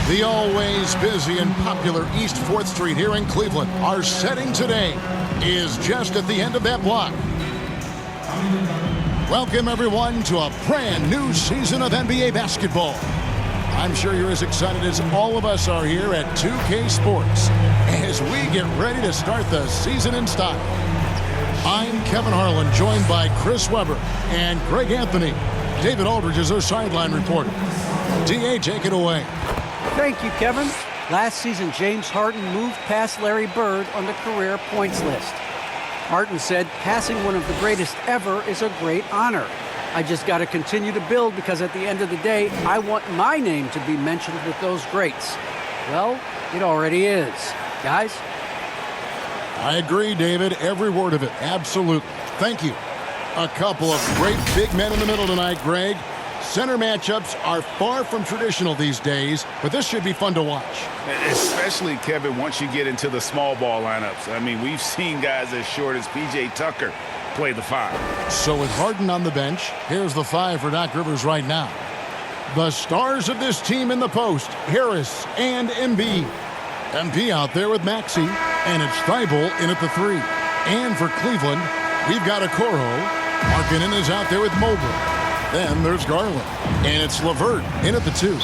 The always busy and popular East 4th Street here in Cleveland. Our setting today is just at the end of that block. Welcome, everyone, to a brand new season of NBA basketball. I'm sure you're as excited as all of us are here at 2K Sports as we get ready to start the season in style. I'm Kevin Harlan, joined by Chris Webber and Greg Anthony. David Aldridge is our sideline reporter. D.A., take it away. Thank you, Kevin. Last season, James Harden moved past Larry Bird on the career points list. Harden said, passing one of the greatest ever is a great honor. I just got to continue to build because at the end of the day, I want my name to be mentioned with those greats. Well, it already is. Guys? I agree, David. Every word of it. Absolutely. Thank you. A couple of great big men in the middle tonight, Greg. Center matchups are far from traditional these days, but this should be fun to watch. Especially, Kevin, once you get into the small ball lineups. I mean, we've seen guys as short as P.J. Tucker play the 5. So with Harden on the bench, here's the 5 for Doc Rivers right now. The stars of this team in the post, Harris and Embiid. MP out there with Maxey, and it's Thibault in at the 3. And for Cleveland, we've got Okoro. Markkanen is out there with Mobley. Then there's Garland, and it's LeVert in at the 2.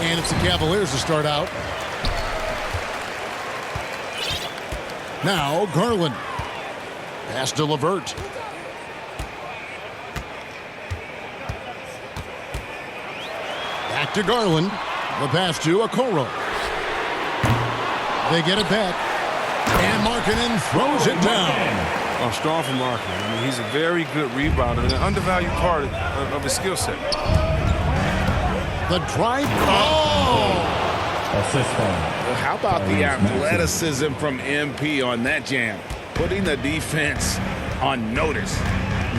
And it's the Cavaliers to start out. Now Garland. Pass to LeVert. Back to Garland. The pass to Okoro. They get it back. And Markkanen throws it down. Oh, strong from Markkanen. I mean, he's a very good rebounder and an undervalued part of his skill set. The drive. Oh! How about the athleticism from MP on that jam? Putting the defense on notice.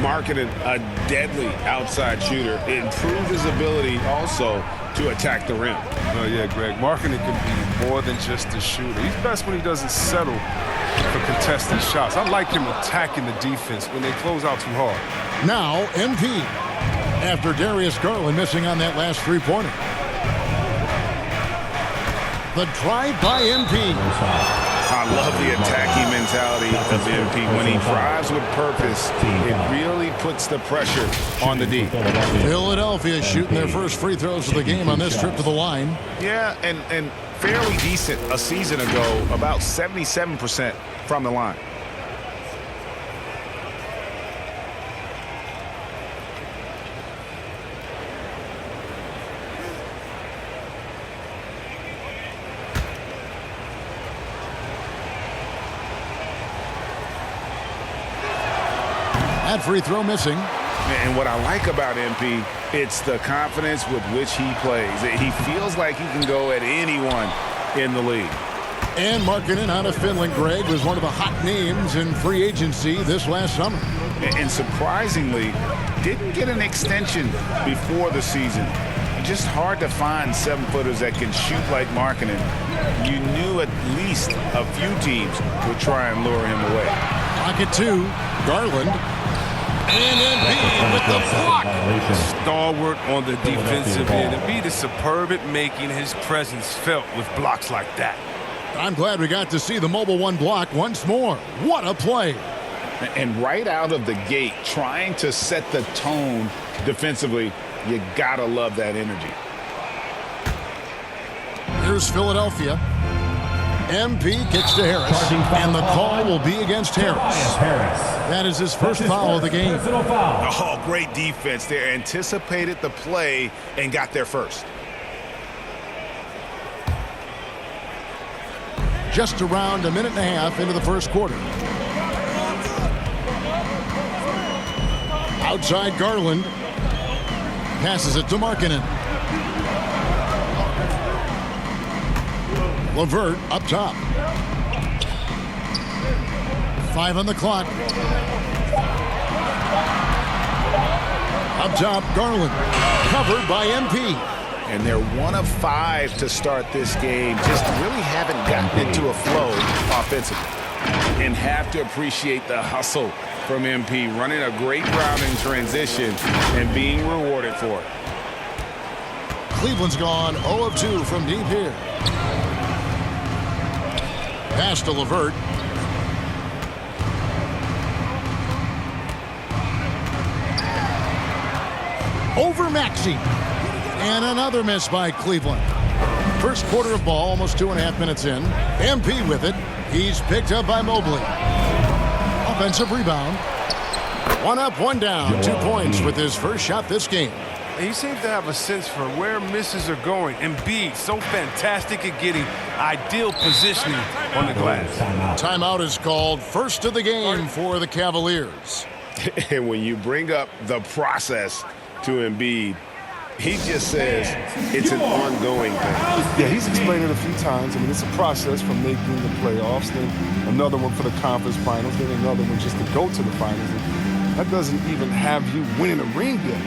Markkanen, a deadly outside shooter. It improved his ability also to attack the rim. Oh, yeah, Greg. Markkanen can be more than just a shooter. He's best when he doesn't settle for contested shots. I like him attacking the defense when they close out too hard. Now, MP. After Darius Garland missing on that last three-pointer. The drive by MP. I love the attacking mentality of MP. When he drives with purpose, it really puts the pressure on the D. Philadelphia shooting their first free throws of the game on this trip to the line. Yeah, and fairly decent a season ago, about 77% from the line. That free throw missing. And what I like about MP, it's the confidence with which he plays. He feels like he can go at anyone in the league. And Markkanen out of Finland, Greg, was one of the hot names in free agency this last summer. And surprisingly, didn't get an extension before the season. Just hard to find 7-footers that can shoot like Markkanen. You knew at least a few teams would try and lure him away. Pocket 2, Garland. And Embiid with the block. Stalwart on the defensive end. Embiid is superb at making his presence felt with blocks like that. I'm glad we got to see the Mobile One block once more. What a play. And right out of the gate, trying to set the tone defensively, you gotta love that energy. Here's Philadelphia. MP kicks to Harris, and the call will be against Harris. That is his first foul of the game. Oh, great defense there. Anticipated the play and got there first. Just around a minute and a half into the first quarter. Outside Garland. Passes it to Markkanen. LeVert up top. 5 on the clock. Up top, Garland. Covered by MP. And they're 1 of 5 to start this game. Just really haven't gotten into a flow offensively. And have to appreciate the hustle from MP, running a great route in transition and being rewarded for it. Cleveland's gone 0 of 2 from deep here. Pass to Levert. Over Maxey. And another miss by Cleveland. First quarter of ball, almost 2.5 minutes in. MP with it. He's picked up by Mobley. Offensive rebound. One up, one down. 2 points with his first shot this game. He seems to have a sense for where misses are going. Embiid, so fantastic at getting ideal positioning on the glass. Timeout is called, first of the game for the Cavaliers. And when you bring up the process to Embiid, he just says it's an ongoing thing. Yeah, he's explained it a few times. I mean, it's a process from making the playoffs, then another one for the conference finals, then another one just to go to the finals. And that doesn't even have you winning a ring yet.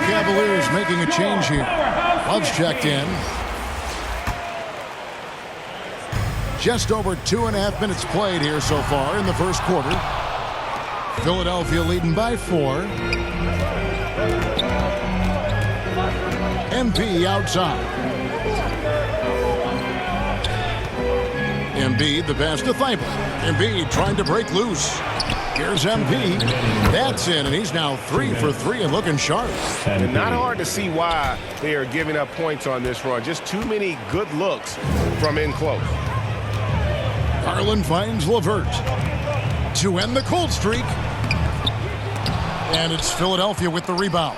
Cavaliers making a change here. Love's checked in. Just over 2.5 minutes played here so far in the first quarter. Philadelphia leading by 4. MP outside. Embiid, the pass to Thibault. Embiid trying to break loose. Here's MP. That's in, and he's now 3 for 3 and looking sharp. And not hard to see why they are giving up points on this run. Just too many good looks from in close. Garland finds Levert to end the cold streak. And it's Philadelphia with the rebound.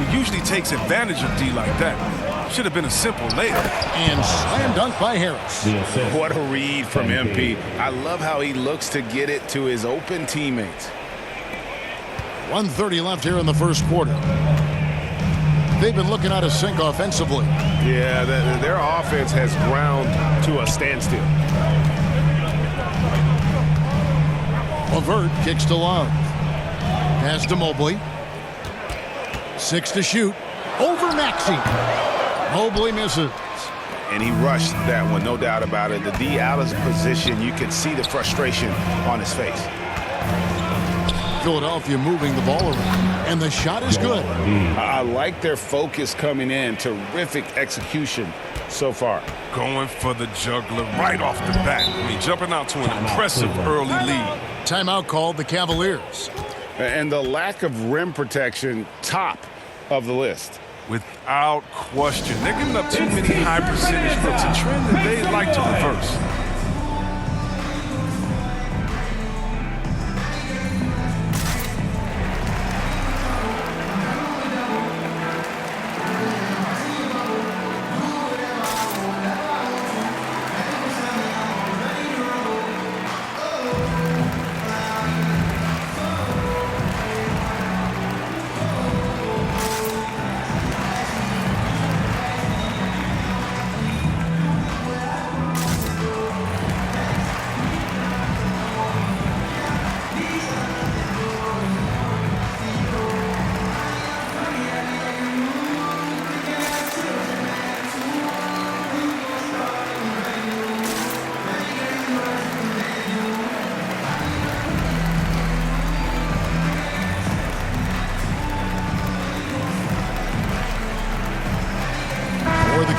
He usually takes advantage of D like that. Should have been a simple layup. And slam dunk by Harris. What a read from MP. I love how he looks to get it to his open teammates. 1:30 left here in the first quarter. They've been looking out of sync offensively. Yeah, their offense has ground to a standstill. Levert kicks to Love. Pass to Mobley. 6 to shoot. Over Maxey. Mobley misses. And he rushed that one, no doubt about it. The D out of position, you can see the frustration on his face. Philadelphia moving the ball around, and the shot is good. I like their focus coming in. Terrific execution so far. Going for the juggler right off the bat. I mean, jumping out to an impressive early lead. Timeout called the Cavaliers. And the lack of rim protection, top of the list. Without question. They're giving up too many high percentage looks, a trend that they'd like to reverse.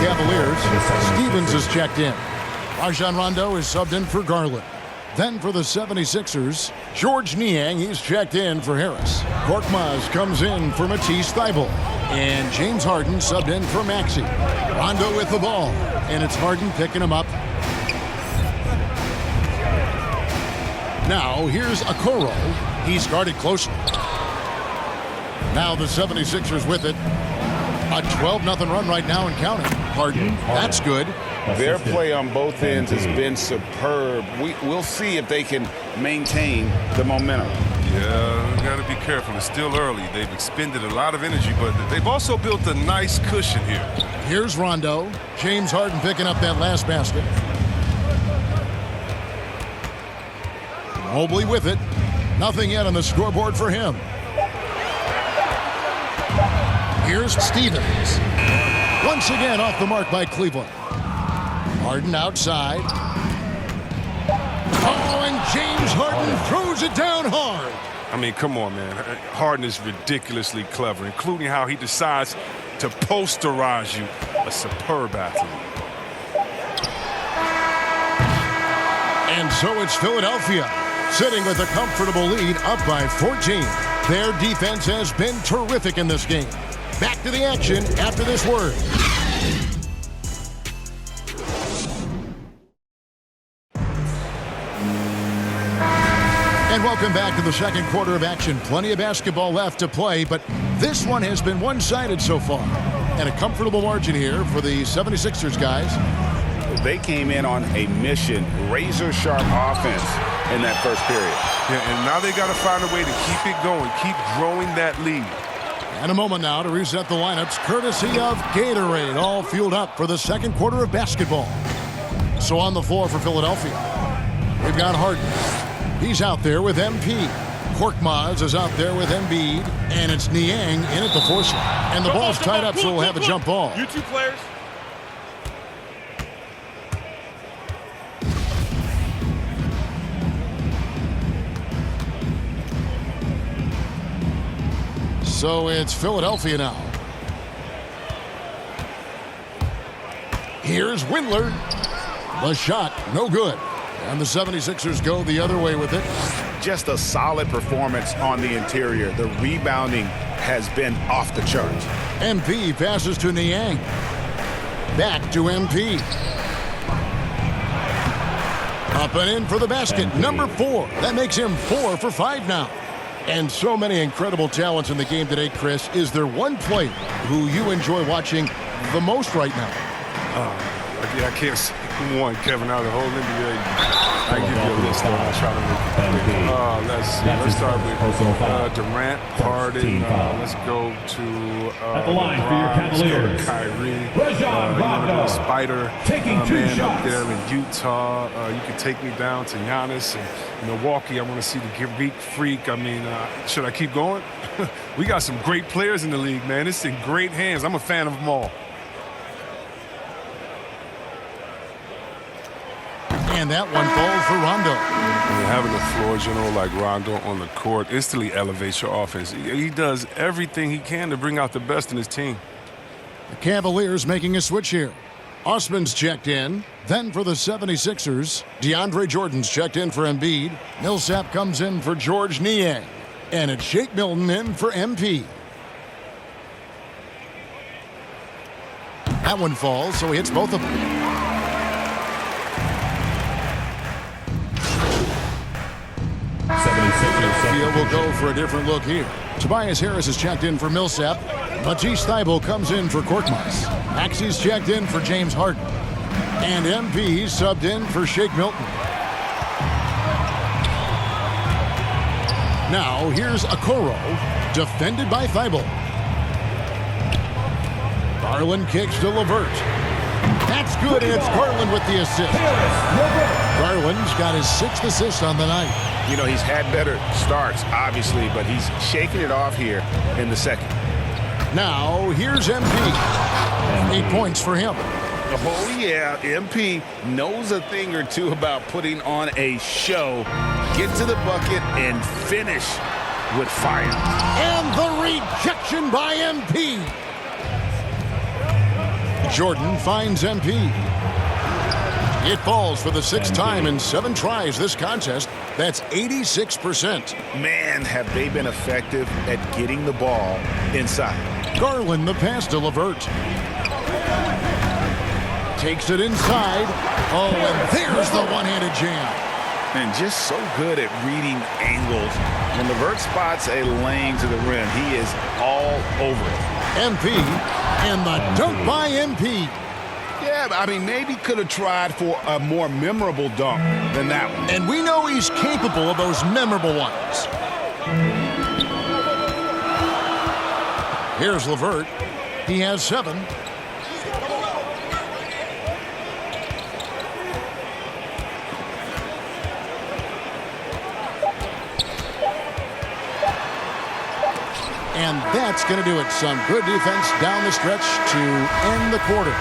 Cavaliers, Stevens is checked in. Rajon Rondo is subbed in for Garland. Then for the 76ers, George Niang, he's checked in for Harris. Korkmaz comes in for Matisse Thybulle. And James Harden subbed in for Maxey. Rondo with the ball, and it's Harden picking him up. Now here's Okoro. He's guarded closely. Now the 76ers with it. A 12-0 run right now and counting. Harden, that's good. Their play on both ends has been superb. We'll see if they can maintain the momentum. Yeah, we got to be careful. It's still early. They've expended a lot of energy, but they've also built a nice cushion here. Here's Rondo. James Harden picking up that last basket. Mobley with it. Nothing yet on the scoreboard for him. Here's Stevens. Once again off the mark by Cleveland. Harden outside. Oh, and James Harden throws it down hard. I mean, come on, man. Harden is ridiculously clever, including how he decides to posterize you. A superb athlete. And so it's Philadelphia, sitting with a comfortable lead, up by 14. Their defense has been terrific in this game. Back to the action after this word. And welcome back to the second quarter of action. Plenty of basketball left to play, but this one has been one-sided so far. And a comfortable margin here for the 76ers guys. They came in on a mission, razor-sharp offense in that first period. Yeah, and now they got to find a way to keep it going, keep growing that lead. And a moment now to reset the lineups, courtesy of Gatorade, all fueled up for the second quarter of basketball. So on the floor for Philadelphia, we've got Harden. He's out there with MP. Korkmaz is out there with Embiid, and it's Niang in at the four slot. And the ball's tied up, so we'll have a jump ball. You two players. So it's Philadelphia now. Here's Windler. The shot, no good. And the 76ers go the other way with it. Just a solid performance on the interior. The rebounding has been off the charts. MP passes to Niang. Back to MP. Up and in for the basket. Number 4. That makes him 4 for 5 now. And so many incredible talents in the game today, Chris. Is there one player who you enjoy watching the most right now? Yeah, I can't say one, Kevin, out of the whole NBA. I give you a list, though. I'll try to make it clear. Let's start with Durant, Harden. Let's go to at the line for your Cavaliers. Kyrie, Spider, man up there in Utah. You can take me down to Giannis and Milwaukee. I want to see the Greek Freak. I mean, should I keep going? We got some great players in the league, man. It's in great hands. I'm a fan of them all. And that one falls for Rondo. And having a floor general like Rondo on the court instantly elevates your offense. He does everything he can to bring out the best in his team. The Cavaliers making a switch here. Osman's checked in. Then for the 76ers, DeAndre Jordan's checked in for Embiid. Millsap comes in for George Niang. And it's Shake Milton in for MP. That one falls, so he hits both of them. Field will go for a different look here. Tobias Harris is checked in for Millsap. Matisse Thybulle comes in for Korkmaz. Maxey's checked in for James Harden. And MP subbed in for Shake Milton. Now here's Okoro, defended by Thybulle. Garland kicks to LeVert. That's good, and it's Garland with the assist. Garland's got his 6th assist on the night. You know, he's had better starts, obviously, but he's shaking it off here in the second. Now, here's MP. 8 points for him. Oh, yeah, MP knows a thing or two about putting on a show. Get to the bucket and finish with fire. And the rejection by MP. Jordan finds MP. It falls for the 6th time in 7 tries this contest. That's 86%. Man, have they been effective at getting the ball inside. Garland the pass to LeVert. Takes it inside. Oh, and there's the one-handed jam. And just so good at reading angles. When LeVert spots a lane to the rim, he is all over it. MP and the dunk by MP. Yeah, I mean, maybe could have tried for a more memorable dunk than that one. And we know he's capable of those memorable ones. Here's LeVert. He has 7. And that's going to do it. Some good defense down the stretch to end the quarter.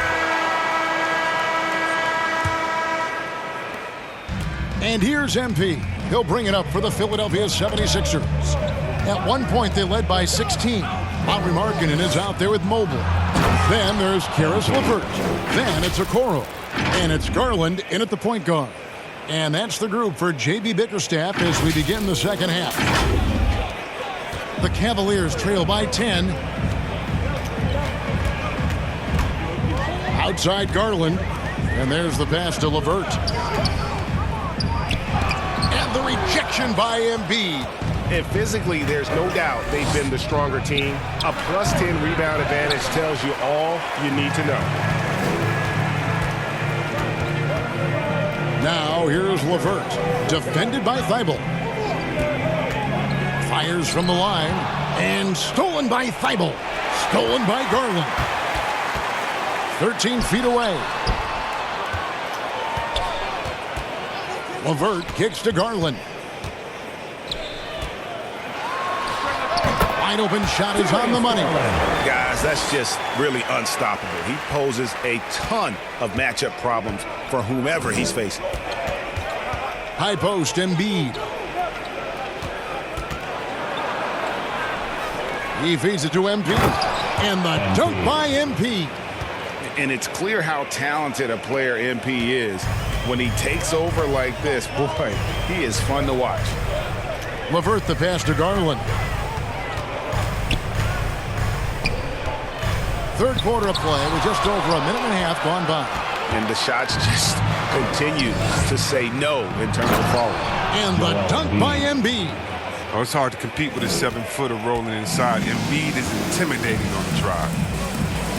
And here's MP. He'll bring it up for the Philadelphia 76ers. At one point, they led by 16. Lauri Markkanen is out there with Mobile. Then there's Karis LeVert. Then it's Okoro. And it's Garland in at the point guard. And that's the group for J.B. Bickerstaff as we begin the second half. The Cavaliers trail by 10. Outside Garland. And there's the pass to LeVert. And the rejection by Embiid. And physically, there's no doubt they've been the stronger team. A +10 rebound advantage tells you all you need to know. Now here's LeVert. Defended by Thibault. Fires from the line. And stolen by Thibault. Stolen by Garland. 13 feet away. LeVert kicks to Garland. Wide open shot is on the money. Guys, that's just really unstoppable. He poses a ton of matchup problems for whomever he's facing. High post, Embiid. He feeds it to MP. And the dunk by MP. And it's clear how talented a player MP is. When he takes over like this, boy, he is fun to watch. LeVert the pass to Garland. Third quarter of play with just over a minute and a half gone by. And the shots just continue to say no in terms of falling. And the dunk by Embiid. Oh, it's hard to compete with a 7-footer rolling inside. Embiid is intimidating on the drive.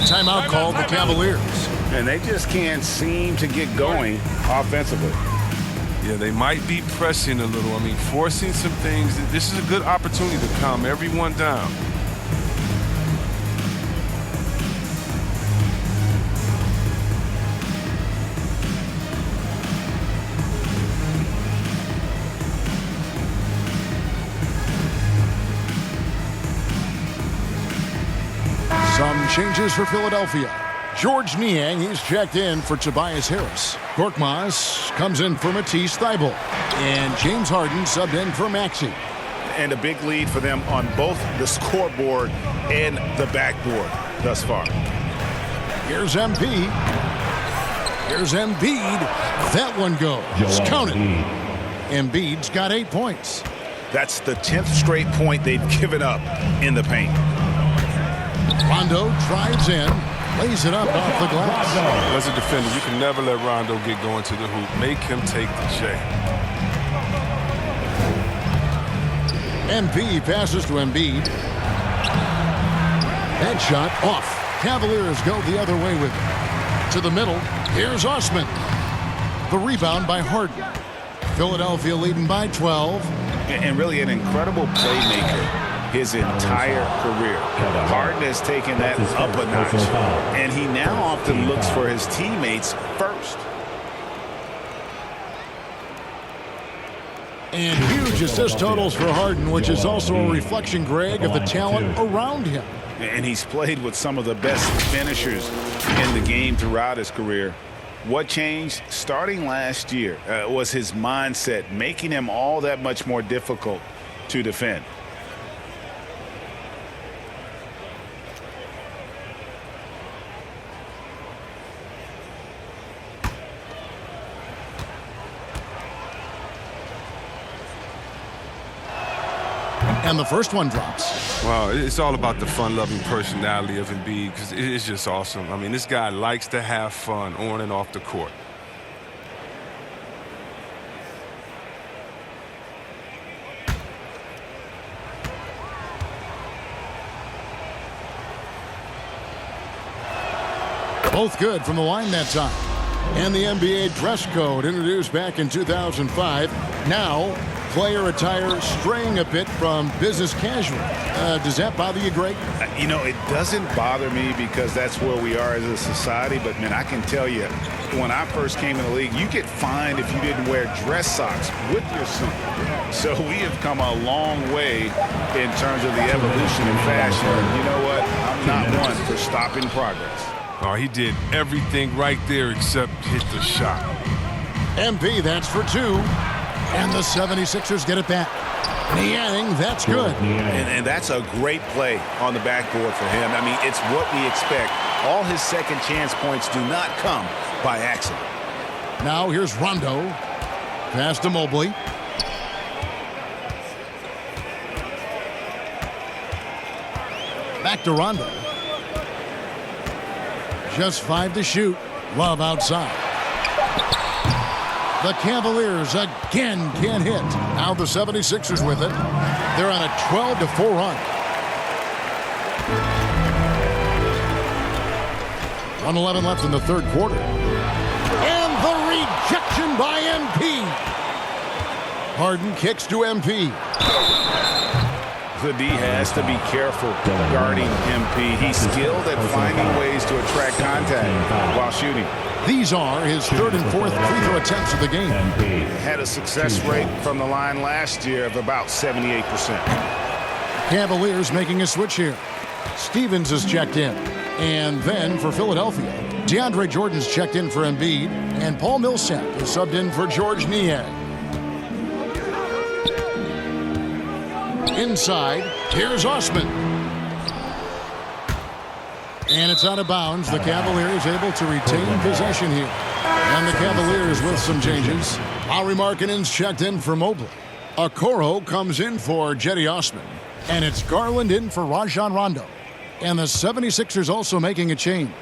Timeout called the Cavaliers. And they just can't seem to get going offensively. Yeah, they might be pressing a little. I mean, forcing some things. This is a good opportunity to calm everyone down. Some changes for Philadelphia. George Niang, he's checked in for Tobias Harris. Korkmaz comes in for Matisse Thybulle. And James Harden subbed in for Maxey. And a big lead for them on both the scoreboard and the backboard thus far. Here's MP. Here's Embiid. That one goes. Count it. Embiid's got 8 points. That's the 10th straight point they've given up in the paint. Rondo drives in, lays it up off the glass. As a defender, you can never let Rondo get going to the hoop. Make him take the J. MP passes to Embiid. That shot off. Cavaliers go the other way with it. To the middle, here's Osman. The rebound by Harden. Philadelphia leading by 12. And really an incredible playmaker his entire career. Harden has taken that up a notch, and he now often looks for his teammates first. And huge assist totals for Harden, which is also a reflection, Greg, of the talent around him. And he's played with some of the best finishers in the game throughout his career. What changed starting last year was his mindset, making him all that much more difficult to defend. And the first one drops. Well, it's all about the fun-loving personality of Embiid because it's just awesome. I mean, this guy likes to have fun on and off the court. Both good from the line that time. And the NBA dress code introduced back in 2005. Now, player attire straying a bit from business casual. Does that bother you, Greg? You know, it doesn't bother me because that's where we are as a society. But, man, I can tell you, when I first came in the league, you get fined if you didn't wear dress socks with your suit. So we have come a long way in terms of the evolution in fashion. And you know what? I'm not one for stopping progress. Oh, he did everything right there except hit the shot. MP, that's for 2. And the 76ers get it back. Niang, that's good. And that's a great play on the backboard for him. I mean, it's what we expect. All his second chance points do not come by accident. Now here's Rondo. Pass to Mobley. Back to Rondo. Just 5 to shoot. Love outside. The Cavaliers again can't hit. Now the 76ers with it. They're on a 12-4 run. 1:11 left in the third quarter. And the rejection by MP. Harden kicks to MP. The D has to be careful guarding MP. He's skilled at finding ways to attract contact while shooting. These are his third and fourth free throw attempts of the game. Had a success rate from the line last year of about 78%. Cavaliers making a switch here. Stevens is checked in. And then for Philadelphia, DeAndre Jordan's checked in for Embiid. And Paul Millsap is subbed in for George Niang. Inside, here's Osman. And it's out of bounds. The Cavaliers able to retain possession here. And the Cavaliers with some changes. Lauri Markkanen's checked in for Mobley. Okoro comes in for Jetty Osman. And it's Garland in for Rajon Rondo. And the 76ers also making a change.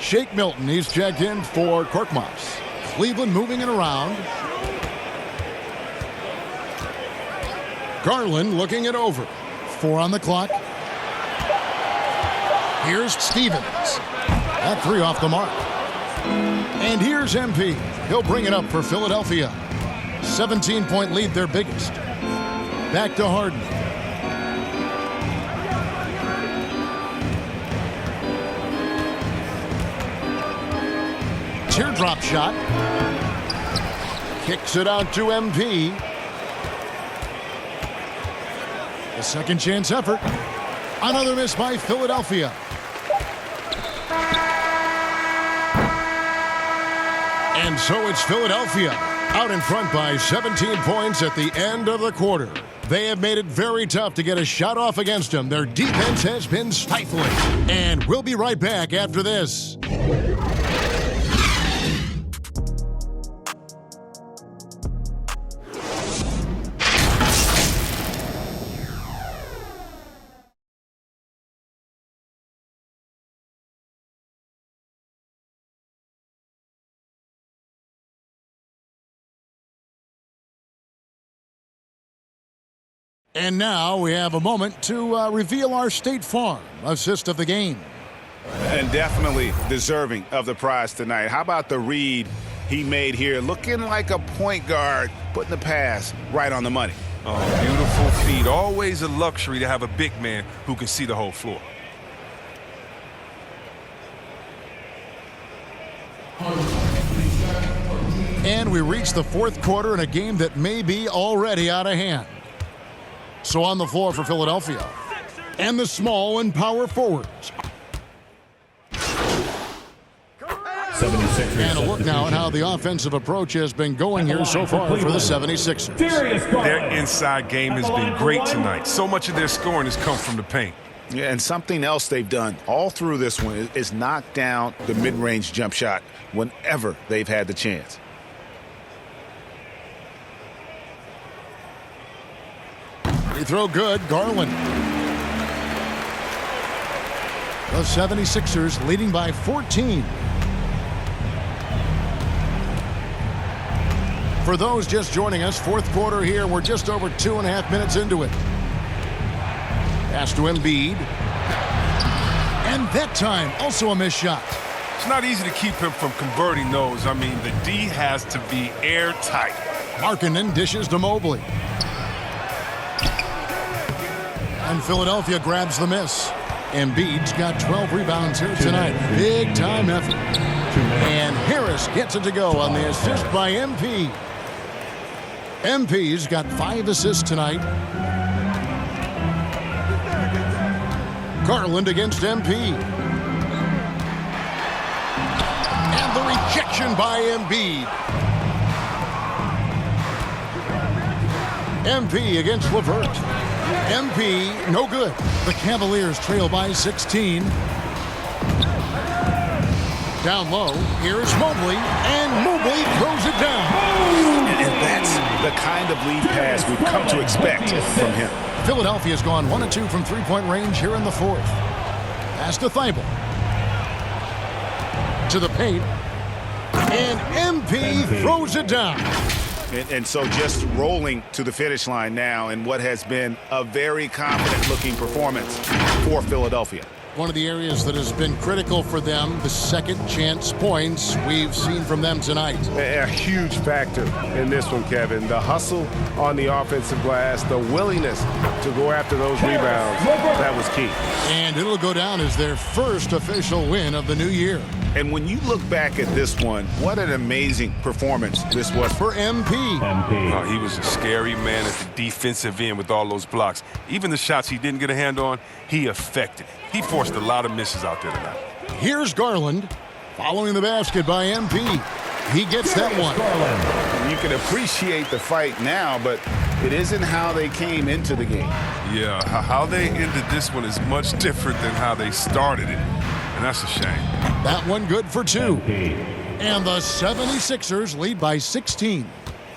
Shake Milton, he's checked in for Korkmaz. Cleveland moving it around. Garland looking it over. 4 on the clock. Here's Stevens. That 3 off the mark. And here's MP. He'll bring it up for Philadelphia. 17-point lead, their biggest. Back to Harden. Teardrop shot. Kicks it out to MP. A second chance effort. Another miss by Philadelphia. And so it's Philadelphia out in front by 17 points at the end of the quarter. They have made it very tough to get a shot off against them. Their defense has been stifling. And we'll be right back after this. And now we have a moment to reveal our State Farm assist of the game. And definitely deserving of the prize tonight. How about the read he made here? Looking like a point guard, putting the pass right on the money. Oh, beautiful feed. Always a luxury to have a big man who can see the whole floor. And we reach the fourth quarter in a game that may be already out of hand. So on the floor for Philadelphia. And the small and power forwards. 76ers. And a look now at how the offensive approach has been going here so far for the 76ers. Their inside game has been great tonight. So much of their scoring has come from the paint. Yeah, and something else they've done all through this one is knock down the mid-range jump shot whenever they've had the chance. Free throw good, Garland. The 76ers leading by 14. For those just joining us, fourth quarter here, we're just over 2.5 minutes into it. Pass to Embiid. And that time, also a missed shot. It's not easy to keep him from converting those. I mean, the D has to be airtight. Markkanen dishes to Mobley. And Philadelphia grabs the miss. Embiid's got 12 rebounds here tonight. Big time effort. And Harris gets it to go on the assist by MP. MP's got 5 assists tonight. Garland against MP. And the rejection by Embiid. MP against LeVert. MP, no good. The Cavaliers trail by 16. Down low, here's Mobley, and Mobley throws it down. And that's the kind of lead pass we've come to expect from him. Philadelphia's gone 1 of 2 from three-point range here in the fourth. Pass to Thibault. To the paint. And MP throws it down. And so just rolling to the finish line now in what has been a very confident-looking performance for Philadelphia. One of the areas that has been critical for them, the second chance points we've seen from them tonight. A huge factor in this one, Kevin. The hustle on the offensive glass, the willingness to go after those rebounds, that was key. And it'll go down as their first official win of the new year. And when you look back at this one, what an amazing performance this was for MP. Oh, he was a scary man at the defensive end with all those blocks. Even the shots he didn't get a hand on, he affected. He forced a lot of misses out there tonight. Here's Garland following the basket by MP. He gets that one. You can appreciate the fight now, but it isn't how they came into the game. Yeah, how they ended this one is much different than how they started it. And that's a shame. That one good for 2. And the 76ers lead by 16.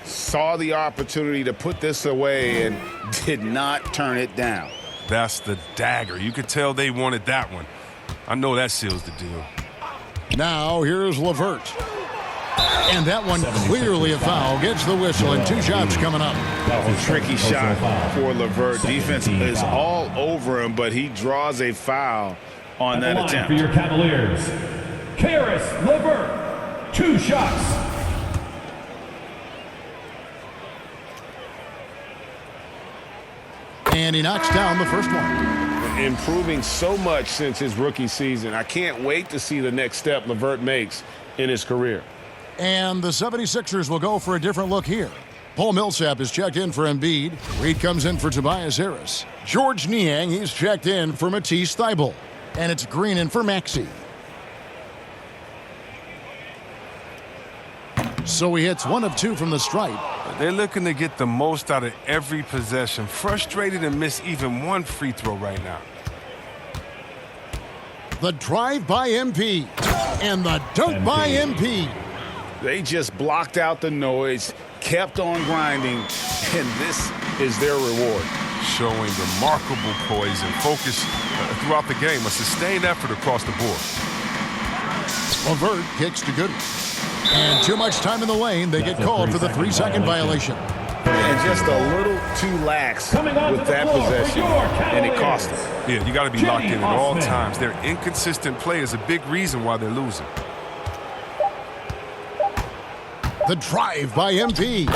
Saw the opportunity to put this away and did not turn it down. That's the dagger. You could tell they wanted that one. I know that seals the deal. Now here's LeVert. And that one clearly a foul. Gets the whistle and 2 shots coming up. A tricky shot for LeVert. Defense is all over him, but he draws a foul on that attempt. For your Cavaliers, Karis LeVert, 2 shots. And he knocks down the first one. Improving so much since his rookie season. I can't wait to see the next step LeVert makes in his career. And the 76ers will go for a different look here. Paul Millsap is checked in for Embiid. Reed comes in for Tobias Harris. George Niang, he's checked in for Matisse Thybulle. And it's Green in for Maxey. So he hits 1 of 2 from the stripe. They're looking to get the most out of every possession. Frustrated and miss even 1 free throw right now. The drive by MP. And the dunk by MP. They just blocked out the noise, kept on grinding, and this is their reward. Showing remarkable poise and focus throughout the game. A sustained effort across the board. LeVert kicks to Goodwin. And too much time in the lane. They get called for the 3-second violation. And just a little too lax with that possession, and it cost them. Yeah, you got to be locked in at all times. Their inconsistent play is a big reason why they're losing. The drive by MP.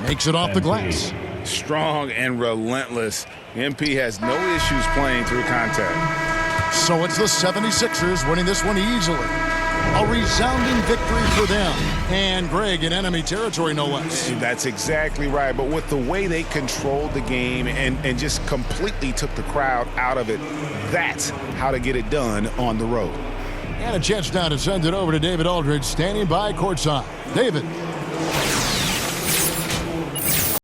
Makes it off the glass. Strong and relentless. MP has no issues playing through contact. So it's the 76ers winning this one easily. A resounding victory for them. And Greg in enemy territory, no less. That's exactly right. But with the way they controlled the game and just completely took the crowd out of it, that's how to get it done on the road. And a chance now to send it over to David Aldridge, standing by courtside. David.